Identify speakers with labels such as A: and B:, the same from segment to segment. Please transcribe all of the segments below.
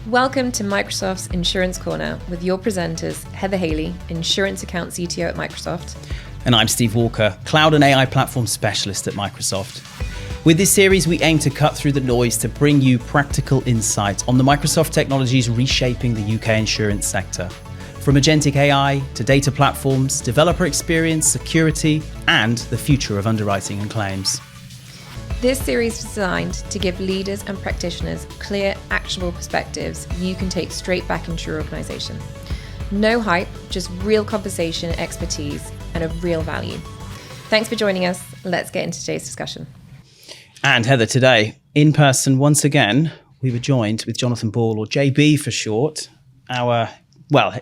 A: Welcome to Microsoft's Insurance Corner with your presenters, Heather Haley, Insurance Account CTO at Microsoft.
B: And I'm Steve Walker, Cloud and AI Platform Specialist at Microsoft. With this series, we aim to cut through the noise to bring you practical insights on the Microsoft technologies reshaping the UK insurance sector. From agentic AI to data platforms, developer experience, security, and the future of underwriting and claims.
A: This series is designed to give leaders and practitioners clear, actionable perspectives you can take straight back into your organisation. No hype, just real conversation, expertise, and of real value. Thanks for joining us. Let's get into today's discussion.
B: And Heather, today, in person once again, we were joined with Jonathan Ball, or JB for short.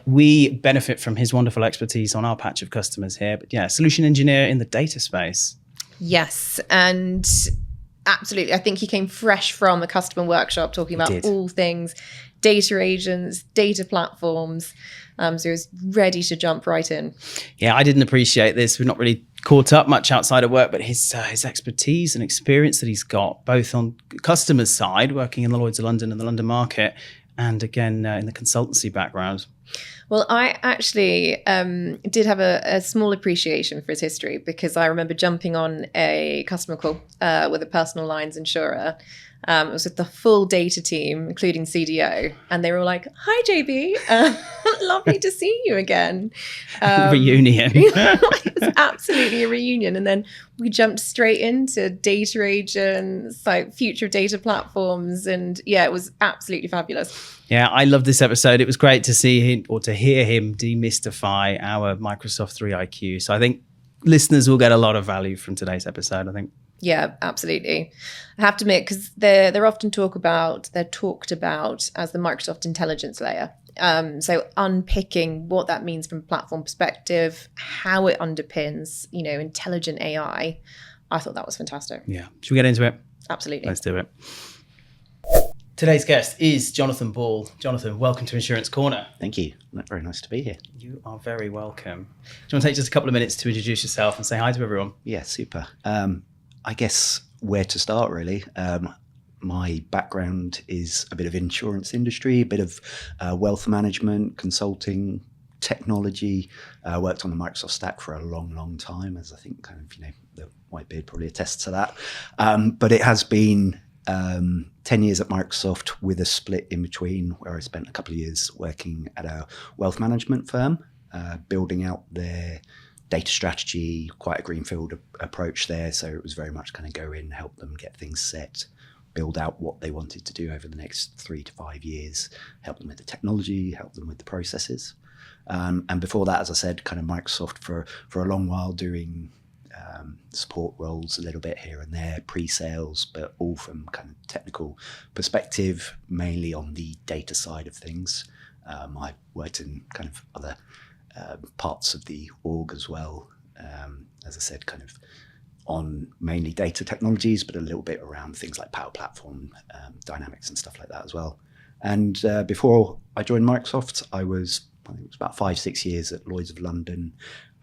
B: We benefit from his wonderful expertise on our patch of customers here. But yeah, solution engineer in the data space.
A: Yes, and absolutely. I think he came fresh from a customer workshop talking about all things data agents, data platforms. So he was ready to jump right in.
B: Yeah, I didn't appreciate this. We've not really caught up much outside of work, but his expertise and experience that he's got, both on customer side, working in the Lloyd's of London and the London market, and again, in the consultancy background.
A: Well, I actually did have a small appreciation for his history because I remember jumping on a customer call with a personal lines insurer. It was with the full data team, including CDO, and they were like, "Hi, JB, lovely to see you again."
B: Reunion.
A: It was absolutely a reunion. And then we jumped straight into data agents, like future data platforms, and yeah, it was absolutely fabulous.
B: Yeah, I love this episode. It was great to see him or to hear him demystify our Microsoft 3 IQ. So I think listeners will get a lot of value from today's episode, I think.
A: Yeah, absolutely. I have to admit, because they're often talked about as the Microsoft intelligence layer. So unpicking what that means from a platform perspective, how it underpins, intelligent AI. I thought that was fantastic.
B: Yeah. Should we get into it?
A: Absolutely.
B: Let's do it. Today's guest is Jonathan Ball. Jonathan, welcome to Insurance Corner.
C: Thank you. Very nice to be here.
B: You are very welcome. Do you want to take just a couple of minutes to introduce yourself and say hi to everyone?
C: Yeah, super. I guess where to start, really. My background is a bit of insurance industry, a bit of wealth management, consulting, technology. Worked on the Microsoft stack for a long, long time, as I think the Whitebeard probably attests to that. But it has been 10 years at Microsoft with a split in between, where I spent a couple of years working at a wealth management firm, building out their data strategy, quite a greenfield approach there. So it was very much kind of go in, help them get things set, build out what they wanted to do over the next 3 to 5 years, help them with the technology, help them with the processes. And before that, as I said, kind of Microsoft for a long while doing support roles a little bit here and there, pre-sales, but all from kind of technical perspective, mainly on the data side of things. I worked in kind of other parts of the org as well, as I said, kind of on mainly data technologies, but a little bit around things like Power Platform, Dynamics and stuff like that as well. And before I joined Microsoft, I think it was about 5-6 years at Lloyd's of London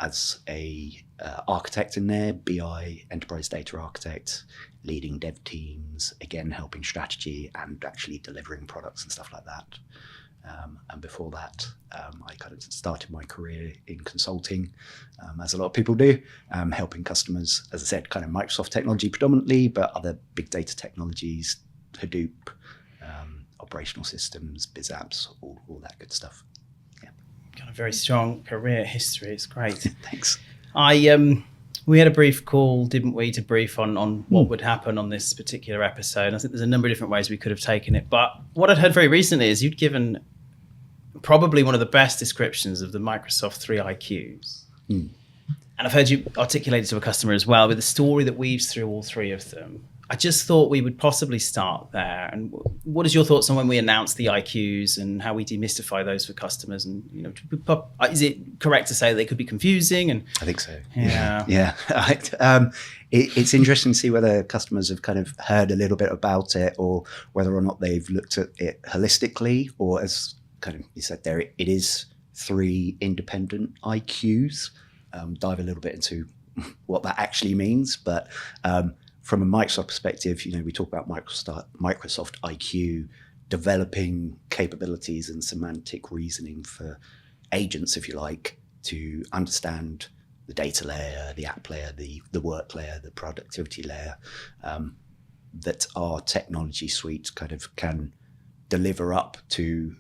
C: as a architect in there, BI, enterprise data architect, leading dev teams, again, helping strategy and actually delivering products and stuff like that. And before that, I kind of started my career in consulting, as a lot of people do, helping customers, as I said, kind of Microsoft technology predominantly, but other big data technologies, Hadoop, operational systems, biz apps, all that good stuff. Yeah.
B: Got a very strong career history. It's great.
C: Thanks.
B: We had a brief call, didn't we, to brief on what would happen on this particular episode. I think there's a number of different ways we could have taken it. But what I'd heard very recently is you'd given probably one of the best descriptions of the Microsoft 3 IQs. And I've heard you articulate it to a customer as well with a story that weaves through all three of them. I just thought we would possibly start there. And what is your thoughts on when we announce the IQs and how we demystify those for customers? And is it correct to say they could be confusing? And
C: I think so.
B: Yeah.
C: Yeah. It's interesting to see whether customers have kind of heard a little bit about it, or whether or not they've looked at it holistically, or as kind of you said there, it is 3 independent IQs. Dive a little bit into what that actually means, but from a Microsoft perspective, we talk about Microsoft IQ developing capabilities and semantic reasoning for agents, if you like, to understand the data layer, the app layer, the work layer, the productivity layer, that our technology suite kind of can deliver up to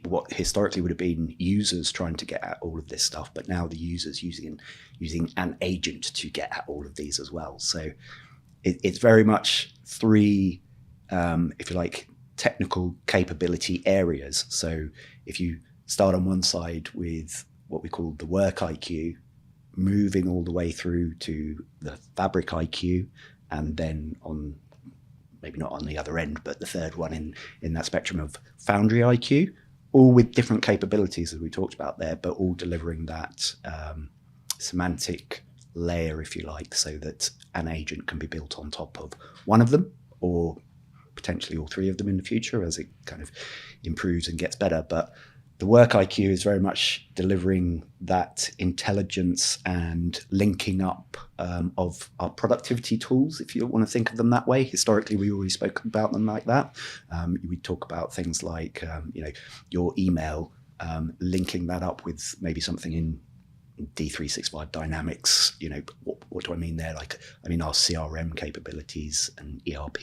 C: what historically would have been users trying to get at all of this stuff, but now the users using an agent to get at all of these as well. So it's very much three, if you like, technical capability areas. So if you start on one side with what we call the work IQ, moving all the way through to the Fabric IQ, and then on, maybe not on the other end, but the third one in that spectrum of Foundry IQ, all with different capabilities as we talked about there, but all delivering that semantic layer, if you like, so that an agent can be built on top of one of them, or potentially all three of them in the future as it kind of improves and gets better. But the work IQ is very much delivering that intelligence and linking up of our productivity tools, if you want to think of them that way. Historically, we always spoke about them like that. We talk about things like, your email, linking that up with maybe something in D365 Dynamics. What do I mean there? Like, I mean our CRM capabilities and ERP,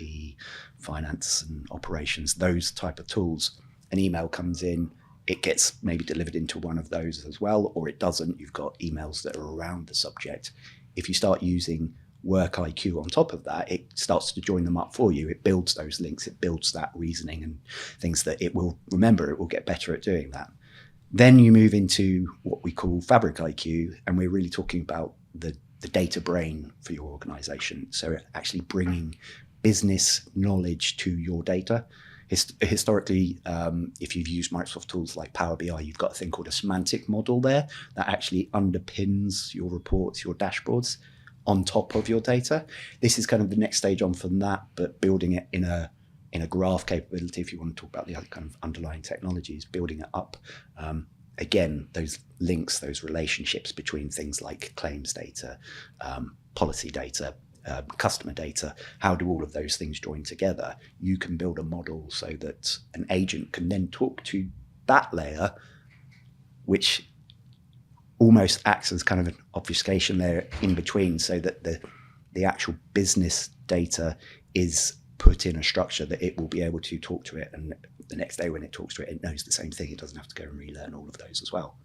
C: finance and operations, those type of tools. An email comes in, it gets maybe delivered into one of those as well, or it doesn't. You've got emails that are around the subject. If you start using Work IQ on top of that, it starts to join them up for you. It builds those links, it builds that reasoning and things that it will remember. It will get better at doing that. Then you move into what we call Fabric IQ, and we're really talking about the data brain for your organization. So actually bringing business knowledge to your data. Historically, if you've used Microsoft tools like Power BI, you've got a thing called a semantic model there that actually underpins your reports, your dashboards on top of your data. This is kind of the next stage on from that, but building it in a graph capability, if you want to talk about the other kind of underlying technologies, building it up. Again, those links, those relationships between things like claims data, policy data, customer data, how do all of those things join together? You can build a model so that an agent can then talk to that layer, which almost acts as kind of an obfuscation layer in between, so that the actual business data is put in a structure that it will be able to talk to it, and the next day when it talks to it, it knows the same thing. It doesn't have to go and relearn all of those as well.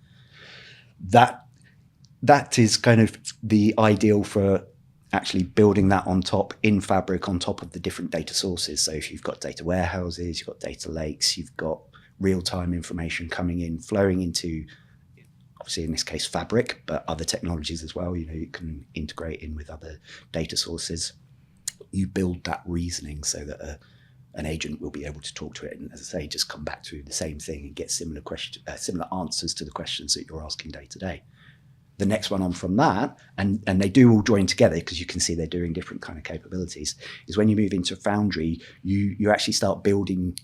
C: That is kind of the ideal for actually building that on top in Fabric, on top of the different data sources. So if you've got data warehouses, you've got data lakes, you've got real-time information coming in, flowing into, obviously in this case, Fabric, but other technologies as well. You can integrate in with other data sources. You build that reasoning so that an agent will be able to talk to it, and, as I say, just come back to the same thing and get similar answers to the questions that you're asking day to day. The next one on from that, and they do all join together because you can see they're doing different kind of capabilities, is when you move into Foundry, you actually start building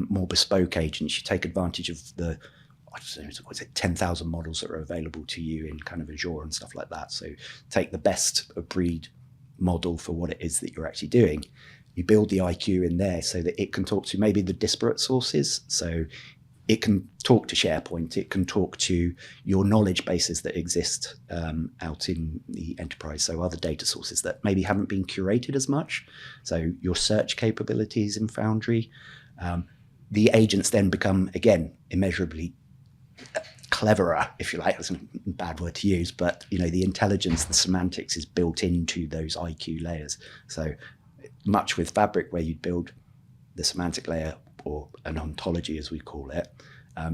C: more bespoke agents. You take advantage of the 10,000 models that are available to you in kind of Azure and stuff like that. So take the best of breed model for what it is that you're actually doing. You build the IQ in there so that it can talk to maybe the disparate sources. So it can talk to SharePoint, it can talk to your knowledge bases that exist out in the enterprise, so other data sources that maybe haven't been curated as much. So your search capabilities in Foundry. The agents then become, again, immeasurably cleverer, if you like. That's a bad word to use, but the intelligence, the semantics is built into those IQ layers. So much with Fabric, where you'd build the semantic layer, or an ontology as we call it,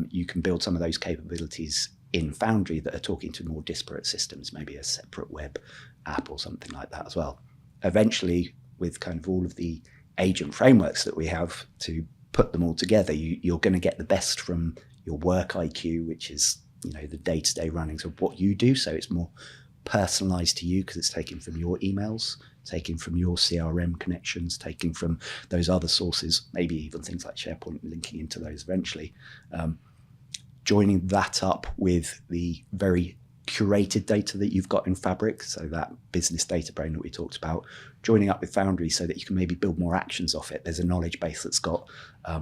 C: you can build some of those capabilities in Foundry that are talking to more disparate systems, maybe a separate web app or something like that as well. Eventually, with kind of all of the agent frameworks that we have to put them all together, you're going to get the best from your work IQ, which is the day-to-day runnings of what you do. So it's more personalized to you because it's taken from your emails, taking from your CRM connections, taking from those other sources, maybe even things like SharePoint, linking into those eventually. Joining that up with the very curated data that you've got in Fabric, so that business data brain that we talked about, joining up with Foundry so that you can maybe build more actions off it. There's a knowledge base that's got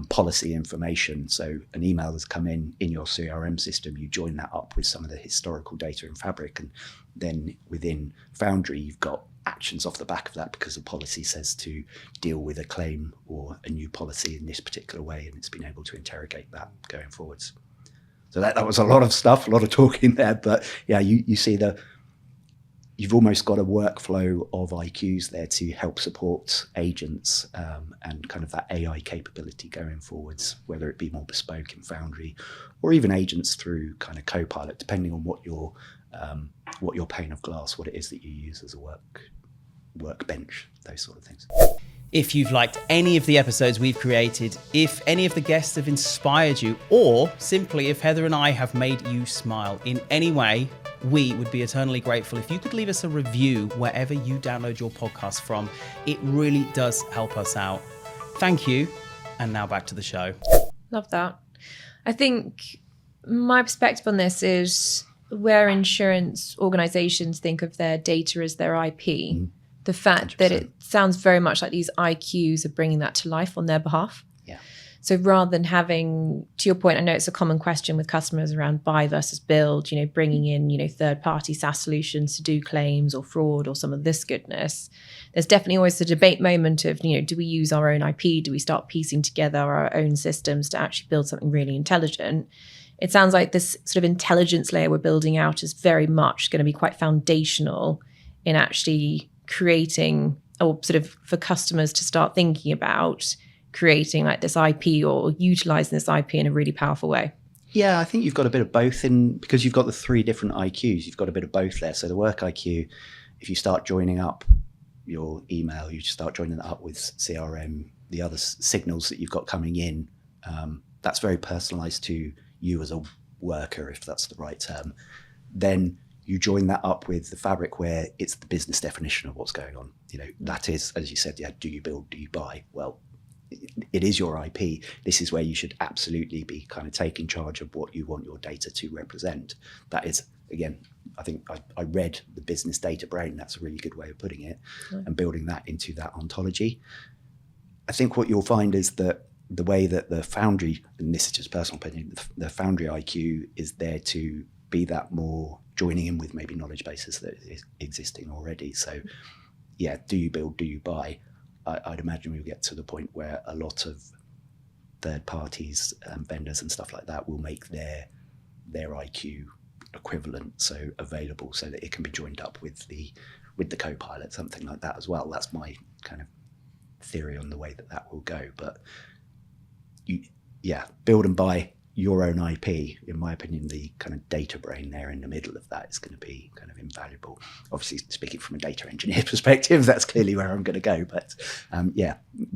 C: policy information. So an email has come in your CRM system, you join that up with some of the historical data in Fabric, and then within Foundry, you've got actions off the back of that because the policy says to deal with a claim or a new policy in this particular way, and it's been able to interrogate that going forwards. So that was a lot of stuff, a lot of talking there, but yeah, you see you've almost got a workflow of IQs there to help support agents and kind of that AI capability going forwards, whether it be more bespoke in Foundry or even agents through kind of Copilot, depending on what your pane of glass, what it is that you use as a workbench, those sort of things.
B: If you've liked any of the episodes we've created, if any of the guests have inspired you, or simply if Heather and I have made you smile in any way, we would be eternally grateful if you could leave us a review wherever you download your podcast from. It really does help us out. Thank you. And now back to the show.
A: Love that. I think my perspective on this is where insurance organizations think of their data as their IP. The fact 100%. That it sounds very much like these IQs are bringing that to life on their behalf.
C: Yeah.
A: So rather than having, to your point, I know it's a common question with customers around buy versus build, bringing in, third-party SaaS solutions to do claims or fraud or some of this goodness. There's definitely always the debate moment of, do we use our own IP? Do we start piecing together our own systems to actually build something really intelligent? It sounds like this sort of intelligence layer we're building out is very much going to be quite foundational in actually creating, or sort of for customers to start thinking about creating like this IP or utilizing this IP in a really powerful way.
C: Yeah, I think you've got a bit of both because you've got the 3 different IQs, you've got a bit of both there. So the work IQ, if you start joining up your email, you start joining that up with CRM, the other signals that you've got coming in, that's very personalized to you as a worker, if that's the right term. Then you join that up with the Fabric where it's the business definition of what's going on. That is, as you said, do you build, do you buy? Well, it is your IP. This is where you should absolutely be kind of taking charge of what you want your data to represent. That is, again, I think I read the business data brain. That's a really good way of putting it, and building that into that ontology. I think what you'll find is that the way that the Foundry, and this is just personal opinion, the Foundry IQ is there to be that more joining in with maybe knowledge bases that is existing already. So yeah, do you build, do you buy? I'd imagine we'll get to the point where a lot of third parties, vendors and stuff like that will make their IQ equivalent, so available, so that it can be joined up with the Copilot, something like that as well. That's my kind of theory on the way that will go. But build and buy your own IP, in my opinion, the kind of data brain there in the middle of that is going to be kind of invaluable. Obviously, speaking from a data engineer perspective, that's clearly where I'm going to go. But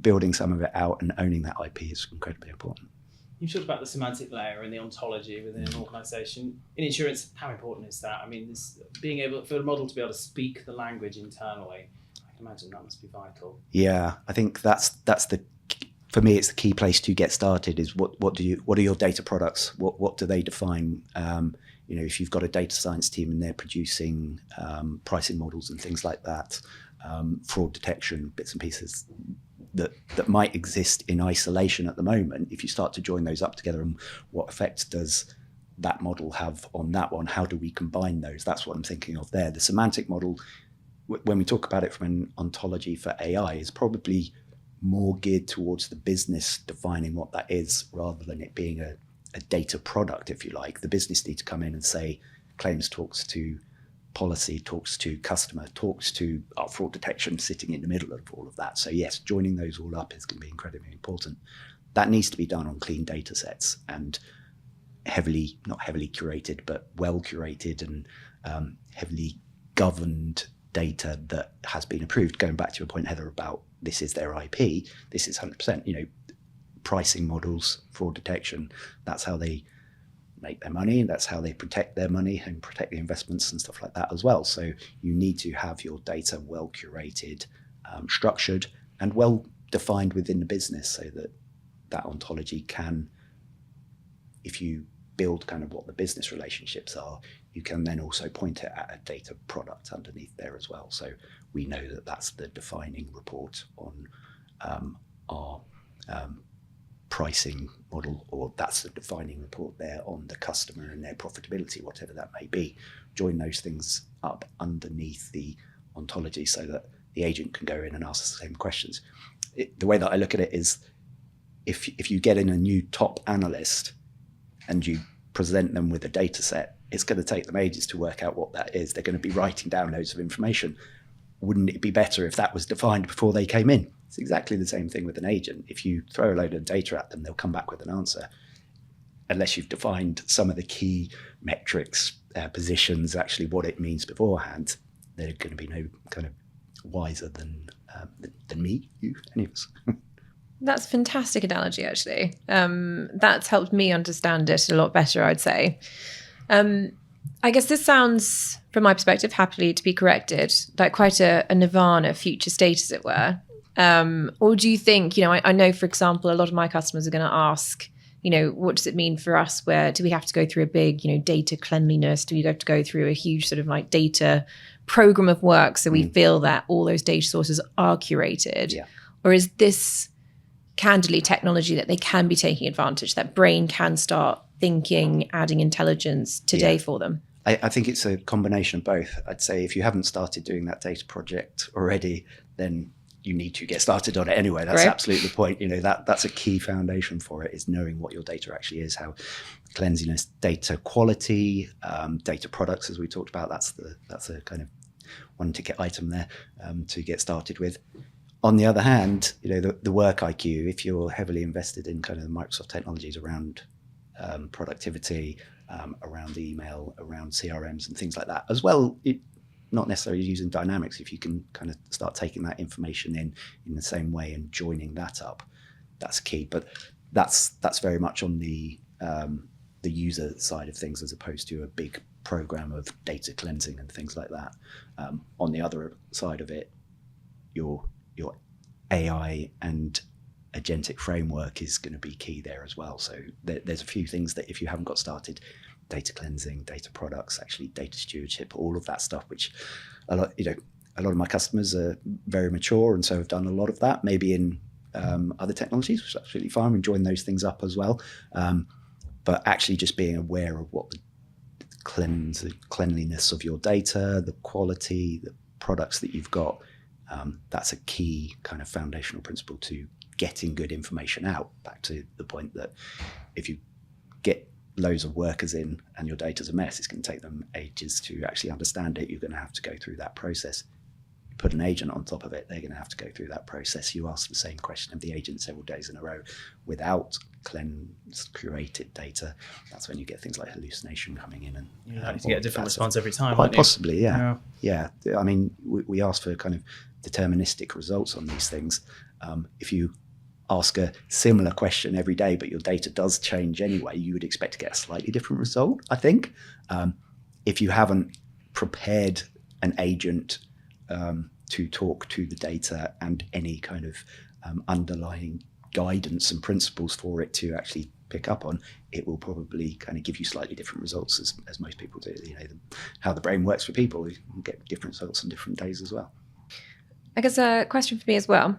C: building some of it out and owning that IP is incredibly important.
B: You've talked about the semantic layer and the ontology within an organization. In insurance, how important is that? I mean, being able for a model to be able to speak the language internally, I can imagine that must be vital.
C: Yeah, I think that's the. For me, it's the key place to get started. Is what are your data products? What do they define? If you've got a data science team and they're producing pricing models and things like that, fraud detection bits and pieces that might exist in isolation at the moment. If you start to join those up together, and what effect does that model have on that one? How do we combine those? That's what I'm thinking of there. The semantic model, when we talk about it from an ontology for AI, is probably more geared towards the business defining what that is, rather than it being a data product, if you like. The business need to come in and say, claims talks to policy, talks to customer, talks to our fraud detection, sitting in the middle of all of that. So yes, joining those all up is going to be incredibly important. That needs to be done on clean data sets and not heavily curated, but well curated and heavily governed data that has been approved. Going back to your point, Heather, about this is their IP, this is 100%, pricing models, fraud detection, that's how they make their money, and that's how they protect their money and protect the investments and stuff like that as well. So you need to have your data well curated, structured, and well defined within the business, so that ontology can, if you build kind of what the business relationships are, you can then also point it at a data product underneath there as well. So we know that that's the defining report on our pricing model, or that's the defining report there on the customer and their profitability, whatever that may be. Join those things up underneath the ontology so that the agent can go in and ask the same questions. The way that I look at it is, if you get in a new top analyst and you present them with a data set, it's going to take them ages to work out what that is. They're going to be writing down loads of information. Wouldn't it be better if that was defined before they came in? It's exactly the same thing with an agent. If you throw a load of data at them, they'll come back with an answer. Unless you've defined some of the key metrics, positions, actually what it means beforehand, they're going to be no kind of wiser than me, you, any of us.
A: That's a fantastic analogy, actually. That's helped me understand it a lot better, I'd say. I guess this sounds, from my perspective, happily to be corrected, like quite a nirvana future state, as it were. Or do you think, I know, for example, a lot of my customers are going to ask, what does it mean for us? Where do we have to go through a big, data cleanliness? Do we have to go through a huge sort of like data program of work so we feel that all those data sources are curated?
C: Yeah.
A: Or is this candidly technology that they can be taking advantage, that brain can start thinking, adding intelligence today for them?
C: I think it's a combination of both. I'd say if you haven't started doing that data project already, then you need to get started on it anyway. That's absolutely the point. That's a key foundation for it, is knowing what your data actually is, how cleanliness, data quality, data products, as we talked about. That's a kind of one ticket item there to get started with. On the other hand, the work IQ, if you're heavily invested in kind of the Microsoft technologies around productivity, around email, around CRMs and things like that, as well, not necessarily using Dynamics, if you can kind of start taking that information in the same way and joining that up, that's key. But that's very much on the user side of things, as opposed to a big program of data cleansing and things like that. On the other side of it, your AI and agentic framework is going to be key there as well. So there's a few things that, if you haven't got started, data cleansing, data products, actually data stewardship, all of that stuff, which a lot of my customers are very mature and so have done a lot of that, maybe in other technologies, which is absolutely fine. We join those things up as well. But actually just being aware of what the cleanliness of your data, the quality, the products that you've got, that's a key kind of foundational principle to getting good information out. Back to the point that if you get loads of workers in and your data's a mess, it's going to take them ages to actually understand it. You're going to have to go through that process. You put an agent on top of it, they're going to have to go through that process. You ask the same question of the agent several days in a row without cleansed, curated data. That's when you get things like hallucination coming in, and
B: you have to get a different response every time.
C: Quite possibly, yeah. I mean, we ask for kind of deterministic results on these things. If you ask a similar question every day, but your data does change anyway, you would expect to get a slightly different result, I think. If you haven't prepared an agent to talk to the data and any kind of underlying guidance and principles for it to actually pick up on, it will probably kind of give you slightly different results, as most people do. How the brain works for people, you can get different results on different days as well.
A: I guess a question for me as well,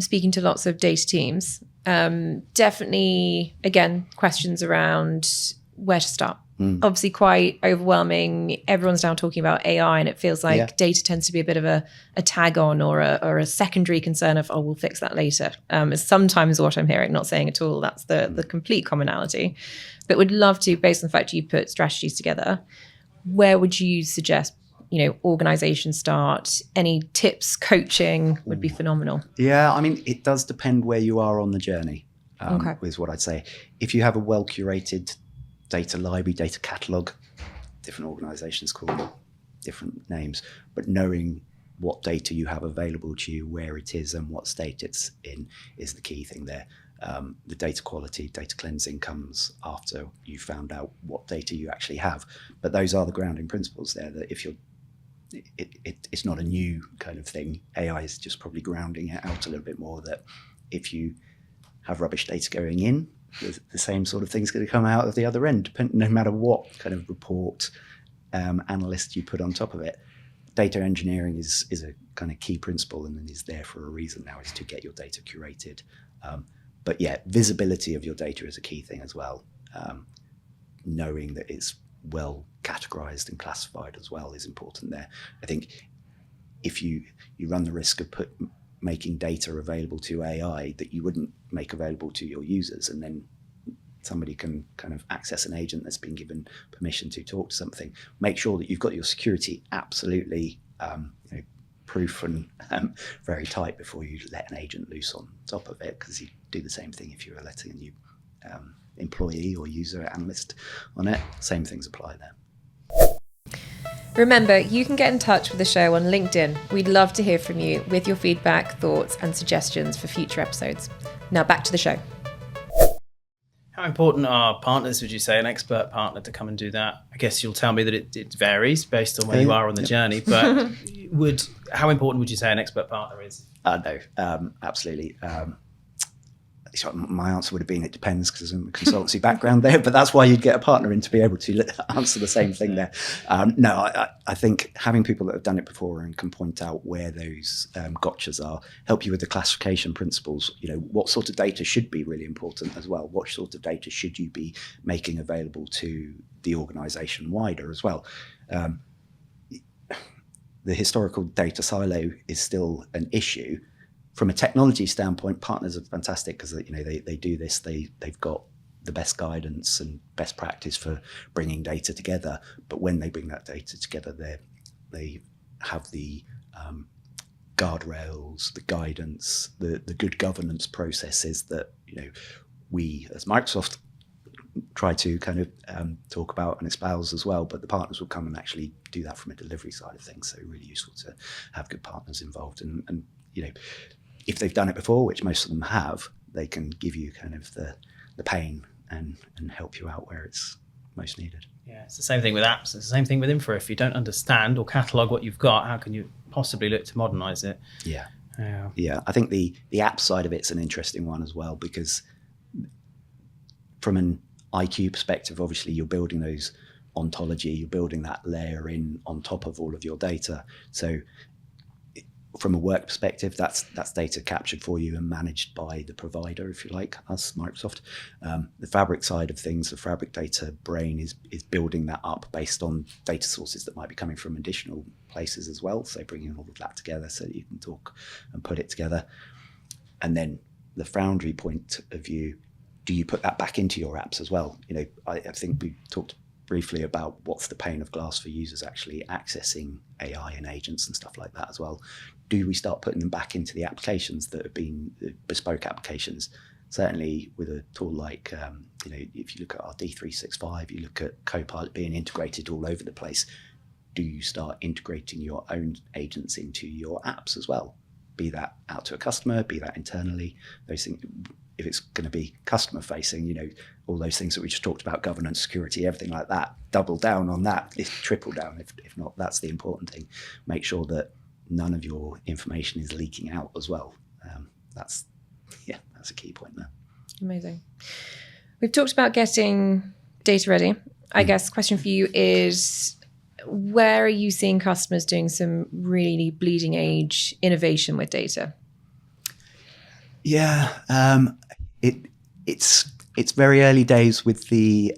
A: speaking to lots of data teams, definitely, again, questions around where to start. Obviously quite overwhelming. Everyone's now talking about AI, and it feels like data tends to be a bit of a tag on or a secondary concern of, we'll fix that later. Is sometimes what I'm hearing, not saying at all that's the complete commonality. But would love to, based on the fact you put strategies together, where would you suggest organizations start? Any tips, coaching would be phenomenal.
C: Yeah, I mean, it does depend where you are on the journey, is what I'd say. If you have a well-curated data library, data catalog, different organizations call it different names, but knowing what data you have available to you, where it is and what state it's in is the key thing there. The data quality, data cleansing comes after you found out what data you actually have. But those are the grounding principles there, that if you're it's not a new kind of thing. AI is just probably grounding it out a little bit more, that if you have rubbish data going in, the same sort of thing's going to come out of the other end, no matter what kind of report analyst you put on top of it. Data engineering is a kind of key principle, and is there for a reason now, is to get your data curated. But yeah, visibility of your data is a key thing as well. Knowing that it's well categorized and classified as well is important there. I think if you run the risk of making data available to AI that you wouldn't make available to your users, and then somebody can kind of access an agent that's been given permission to talk to something. Make sure that you've got your security absolutely proof and very tight before you let an agent loose on top of it, because you do the same thing if you were letting a new employee or user analyst on it. Same things apply there.
A: Remember, you can get in touch with the show on LinkedIn. We'd love to hear from you with your feedback, thoughts, and suggestions for future episodes. Now back to the show.
B: How important are partners, would you say, an expert partner to come and do that? I guess you'll tell me that it varies based on where you are on the journey, but how important would you say an expert partner is?
C: No, absolutely. My answer would have been it depends, because I'm a consultancy background there, but that's why you'd get a partner in, to be able to answer the same thing there. No, I think having people that have done it before and can point out where those gotchas are, help you with the classification principles. What sort of data should be really important as well. What sort of data should you be making available to the organization wider as well? The historical data silo is still an issue. From a technology standpoint, partners are fantastic, because they do this. They've got the best guidance and best practice for bringing data together. But when they bring that data together, they have the guardrails, the guidance, the good governance processes that we as Microsoft try to kind of talk about and espouse as well. But the partners will come and actually do that from a delivery side of things. So really useful to have good partners involved, and if they've done it before, which most of them have, they can give you kind of the pain and help you out where it's most needed.
B: Yeah, it's the same thing with apps. It's the same thing with infra. If you don't understand or catalog what you've got, how can you possibly look to modernize it? Yeah.
C: I think the app side of it's an interesting one as well, because from an IQ perspective, obviously you're building those ontology, you're building that layer in on top of all of your data. So from a work perspective, that's data captured for you and managed by the provider, if you like, us, Microsoft. The Fabric side of things, the Fabric data brain is building that up based on data sources that might be coming from additional places as well. So bringing all of that together so that you can talk and put it together. And then the Foundry point of view, do you put that back into your apps as well? I think we talked briefly about what's the pane of glass for users actually accessing AI and agents and stuff like that as well. Do we start putting them back into the applications that have been bespoke applications? Certainly with a tool like, if you look at our D365, you look at Copilot being integrated all over the place. Do you start integrating your own agents into your apps as well? Be that out to a customer, be that internally, those things. If it's going to be customer facing, all those things that we just talked about, governance, security, everything like that, double down on that, triple down. If not, that's the important thing. Make sure that none of your information is leaking out as well. That's a key point there.
A: Amazing. We've talked about getting data ready. I guess question for you is, where are you seeing customers doing some really bleeding edge innovation with data?
C: Yeah, it's very early days with the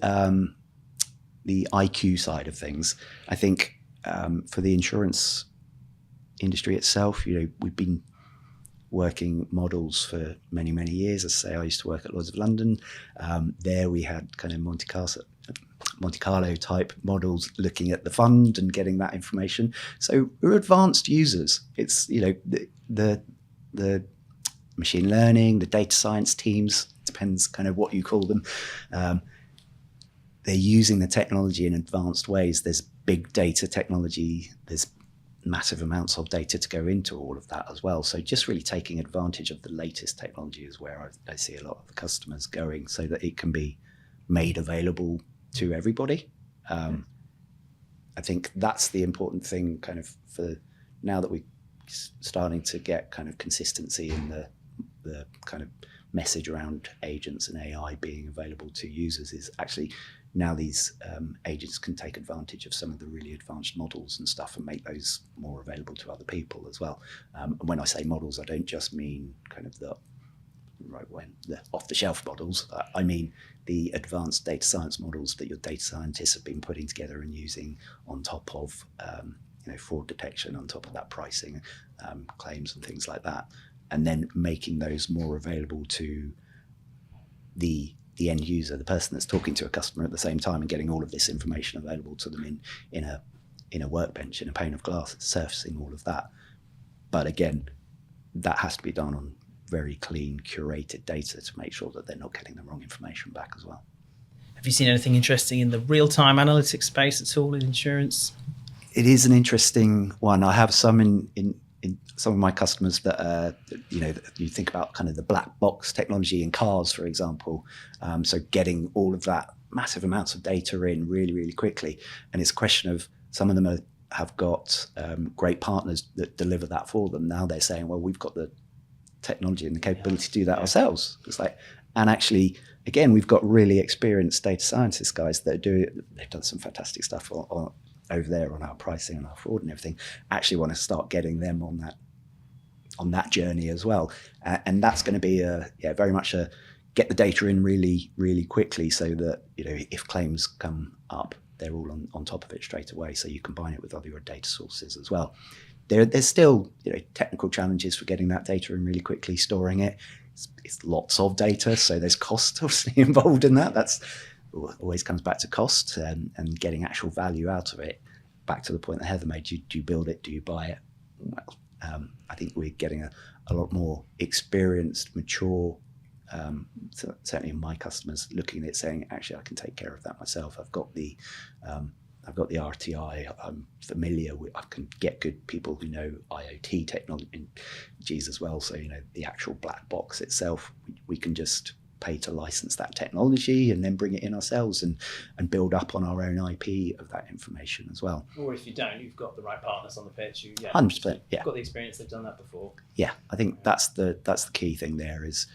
C: IQ side of things. I think for the insurance industry itself, we've been working models for many, many years. As I say, I used to work at Lloyd's of London. There we had kind of Monte Carlo type models looking at the fund and getting that information. So we're advanced users. It's the machine learning, the data science teams, depends kind of what you call them. They're using the technology in advanced ways. There's big data technology. There's massive amounts of data to go into all of that as well. So just really taking advantage of the latest technology is where I see a lot of the customers going, so that it can be made available to everybody. I think that's the important thing kind of for now that we're starting to get kind of consistency in the kind of message around agents and AI being available to users is actually now these agents can take advantage of some of the really advanced models and stuff and make those more available to other people as well. And when I say models, I don't just mean kind of the off-the-shelf models. I mean the advanced data science models that your data scientists have been putting together and using on top of fraud detection, on top of that pricing, claims and things like that, and then making those more available to the end user, the person that's talking to a customer at the same time, and getting all of this information available to them in a workbench, in a pane of glass, surfacing all of that. But again, that has to be done on very clean, curated data to make sure that they're not getting the wrong information back as well.
B: Have you seen anything interesting in the real-time analytics space at all in insurance?
C: It is an interesting one. I have some in some of my customers that you think about kind of the black box technology in cars, for example. So getting all of that massive amounts of data in really, really quickly. And it's a question of some of them have got great partners that deliver that for them. Now they're saying, well, we've got the technology and the capability to do that ourselves. It's like, and actually, again, we've got really experienced data scientists guys that they've done some fantastic stuff over there on our pricing and our fraud and everything. Actually want to start getting them on that journey as well. And that's going to be very much a get the data in really, really quickly, so that, if claims come up, they're all on top of it straight away. So you combine it with other data sources as well. There's still technical challenges for getting that data in really quickly, storing it. It's lots of data, so there's cost obviously involved in that. That's always comes back to cost and getting actual value out of it. Back to the point that Heather made, do you build it? Do you buy it? Well, I think we're getting a lot more experienced, mature, certainly in my customers, looking at it saying, actually, I can take care of that myself. I've got the RTI. I'm familiar with. I can get good people who know IoT technologies as well. So the actual black box itself, we can just pay to license that technology and then bring it in ourselves and build up on our own IP of that information as well.
B: Or if you don't, you've got the right partners on the pitch.
C: 100%. Yeah,
B: you've got the experience. They've done that before.
C: Yeah, I think that's the key thing there is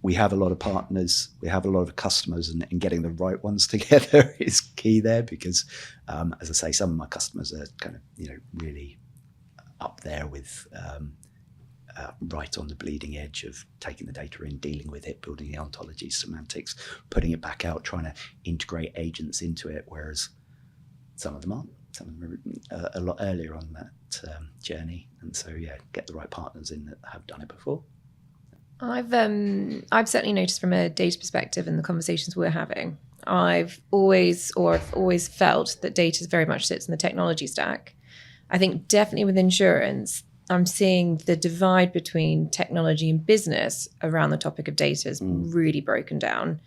C: we have a lot of partners, we have a lot of customers, and getting the right ones together is key there because, as I say, some of my customers are kind of really up there with right on the bleeding edge of taking the data in, dealing with it, building the ontologies, semantics, putting it back out, trying to integrate agents into it, whereas some of them aren't. Some of them are a lot earlier on that journey. And so, get the right partners in that have done it before.
A: I've certainly noticed from a data perspective in the conversations we're having, I've always felt that data very much sits in the technology stack. I think definitely with insurance, I'm seeing the divide between technology and business around the topic of data is really broken down.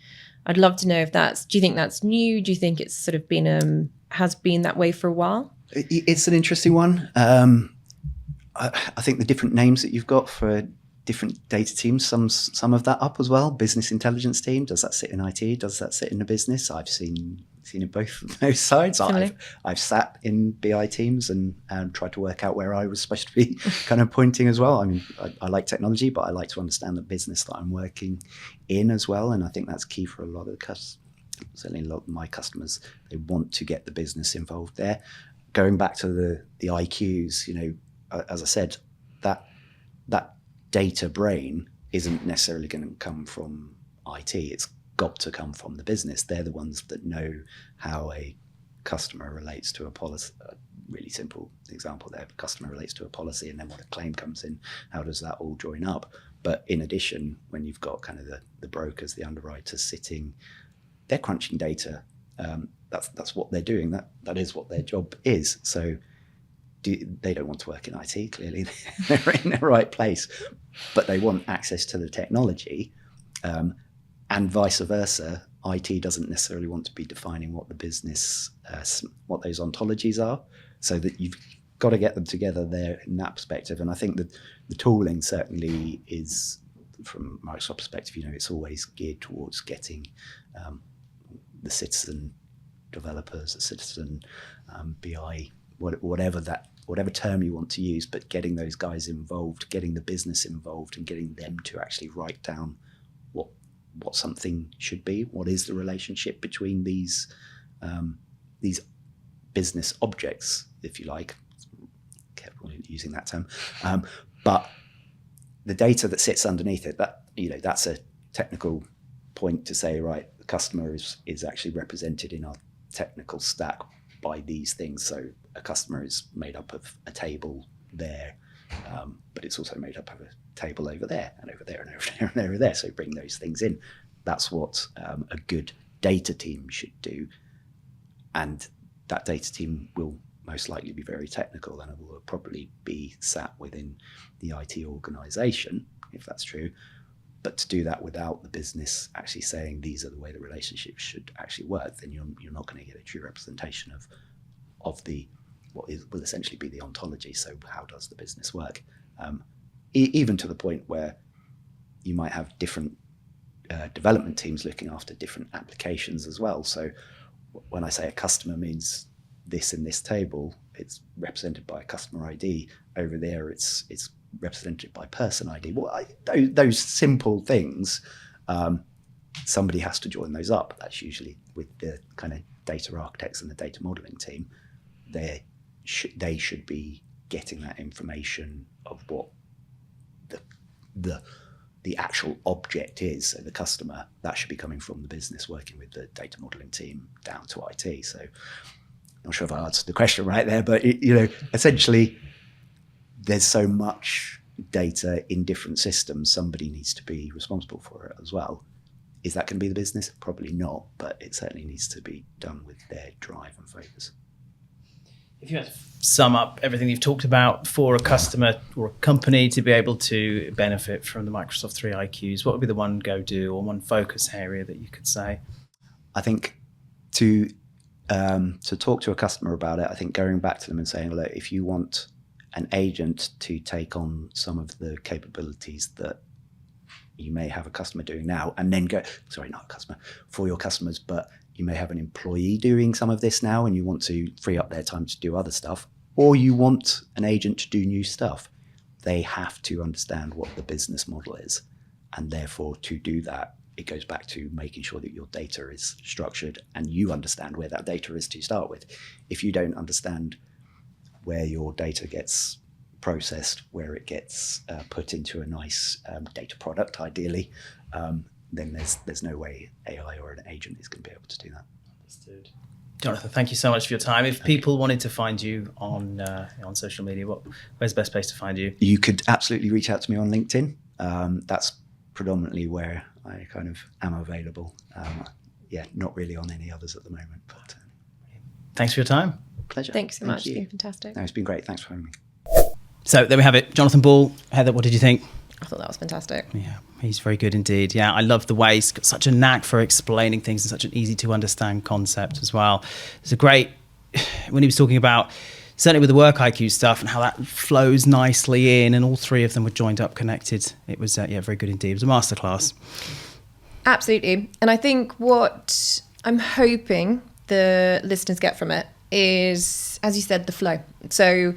A: I'd love to know do you think that's new? Do you think it's sort of been, has been that way for a while?
C: It's an interesting one. I think the different names that you've got for different data teams sums of that up as well. Business intelligence team, does that sit in IT? Does that sit in the business? I've seen it both sides. I've sat in BI teams and tried to work out where I was supposed to be kind of pointing as well. I mean, I like technology, but I like to understand the business that I'm working in as well. And I think that's key for a lot of certainly a lot of my customers. They want to get the business involved there. Going back to the IQs, as I said, that data brain isn't necessarily going to come from IT. It's got to come from the business. They're the ones that know how a customer relates to a policy. A really simple example there. A customer relates to a policy, and then when a claim comes in, how does that all join up? But in addition, when you've got kind of the brokers, the underwriters sitting, they're crunching data. That's what they're doing. That is what their job is. So they don't want to work in IT, clearly. They're in the right place. But they want access to the technology. And vice versa, IT doesn't necessarily want to be defining what the business, what those ontologies are, so that you've got to get them together there in that perspective. And I think that the tooling certainly is, from Microsoft's perspective, it's always geared towards getting the citizen developers, the citizen BI, whatever term you want to use, but getting those guys involved, getting the business involved, and getting them to actually write down what something should be. What is the relationship between these business objects, if you like? Careful using that term, but the data that sits underneath it, that's a technical point to say, right, the customer is actually represented in our technical stack by these things. So a customer is made up of a table there, but it's also made up of a table over there and over there and over there and over there. So bring those things in. That's what a good data team should do. And that data team will most likely be very technical, and it will probably be sat within the IT organization, if that's true. But to do that without the business actually saying these are the way the relationship should actually work, then you're not going to get a true representation of the what will essentially be the ontology. So how does the business work? Even to the point where you might have different development teams looking after different applications as well. So when I say a customer means this in this table, it's represented by a customer ID. Over there, it's represented by person ID. Well, those simple things, somebody has to join those up. That's usually with the kind of data architects and the data modeling team. They should be getting that information of what the actual object is. So the customer, that should be coming from the business working with the data modeling team down to IT. So not sure if I answered the question right there, but essentially there's so much data in different systems. Somebody needs to be responsible for it as well. Is that going to be the business? Probably not, but it certainly needs to be done with their drive and focus.
B: If you had to sum up everything you've talked about for a customer or a company to be able to benefit from the Microsoft 3 IQs, what would be the one go-do or one focus area that you could say?
C: I think to talk to a customer about it, I think going back to them and saying, look, if you want an agent to take on some of the capabilities that you may have a customer doing now, and then not a customer, for your customers, but you may have an employee doing some of this now and you want to free up their time to do other stuff, or you want an agent to do new stuff, they have to understand what the business model is. And therefore, to do that, it goes back to making sure that your data is structured and you understand where that data is to start with. If you don't understand where your data gets processed, where it gets put into a nice data product, ideally, then there's no way AI or an agent is going to be able to do that.
B: Understood. Jonathan, thank you so much for your time. If people wanted to find you on social media, where's the best place to find you?
C: You could absolutely reach out to me on LinkedIn. That's predominantly where I kind of am available. Not really on any others at the moment. But
B: thanks for your time.
C: Pleasure.
A: Thanks so much. It's been fantastic.
C: No, it's been great. Thanks for having me.
B: So there we have it. Jonathan Ball. Heather, what did you think?
A: I thought that was fantastic.
B: Yeah, he's very good indeed. Yeah, I love the way he's got such a knack for explaining things in such an easy to understand concept as well. It's a great, when he was talking about, certainly with the work IQ stuff and how that flows nicely in, and all three of them were joined up, connected. It was, very good indeed. It was a masterclass.
A: Absolutely. And I think what I'm hoping the listeners get from it is, as you said, the flow. So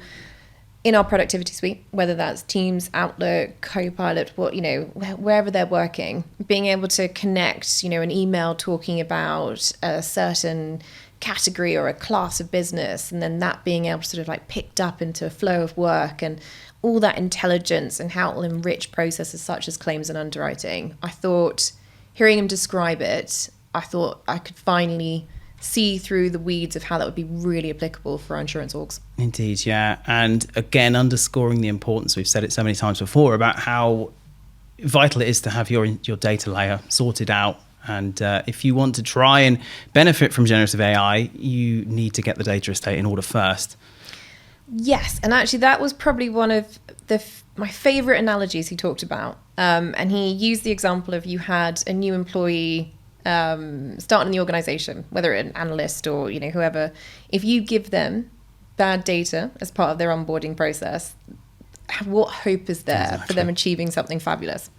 A: in our productivity suite, whether that's Teams, Outlook, Copilot, wherever they're working, being able to connect, an email talking about a certain category or a class of business, and then that being able to sort of like picked up into a flow of work and all that intelligence and how it will enrich processes such as claims and underwriting. I thought, hearing him describe it, I thought I could finally see through the weeds of how that would be really applicable for our insurance orgs.
B: Indeed, yeah. And again, underscoring the importance, we've said it so many times before, about how vital it is to have your data layer sorted out. And if you want to try and benefit from generative AI, you need to get the data estate in order first.
A: Yes, and actually that was probably one of my favourite analogies he talked about. And he used the example of you had a new employee starting in the organisation, whether an analyst or whoever. If you give them bad data as part of their onboarding process, what hope is there for them achieving something fabulous?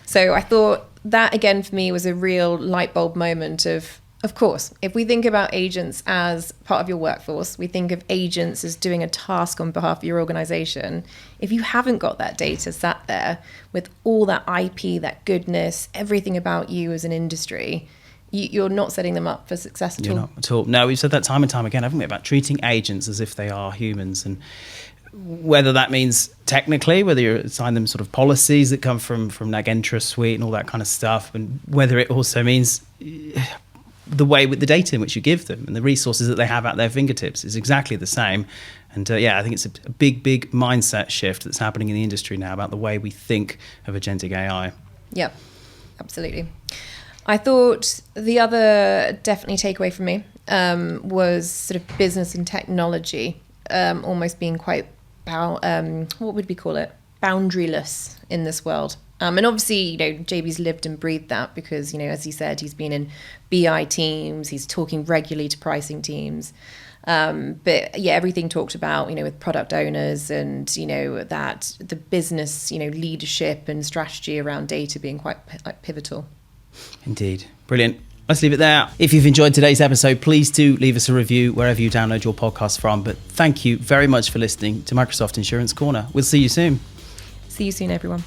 A: So I thought that again for me was a real light bulb moment of Of course, if we think about agents as part of your workforce, we think of agents as doing a task on behalf of your organization. If you haven't got that data sat there with all that IP, that goodness, everything about you as an industry, you're not setting them up for success at all.
B: You're not at all. No, we've said that time and time again, haven't we, about treating agents as if they are humans, and whether that means technically, whether you assign them sort of policies that come from Nagentra suite and all that kind of stuff, and whether it also means the way with the data in which you give them and the resources that they have at their fingertips is exactly the same. And I think it's a big mindset shift that's happening in the industry now about the way we think of agentic AI.
A: Yep, absolutely. I thought the other definitely takeaway from me was sort of business and technology almost being quite, what would we call it? Boundaryless in this world. And obviously, JB's lived and breathed that because, as he said, he's been in BI teams, he's talking regularly to pricing teams. But yeah, everything talked about, with product owners and, that the business, leadership and strategy around data being quite pivotal.
B: Indeed. Brilliant. Let's leave it there. If you've enjoyed today's episode, please do leave us a review wherever you download your podcast from. But thank you very much for listening to Microsoft Insurance Corner. We'll see you soon.
A: See you soon, everyone.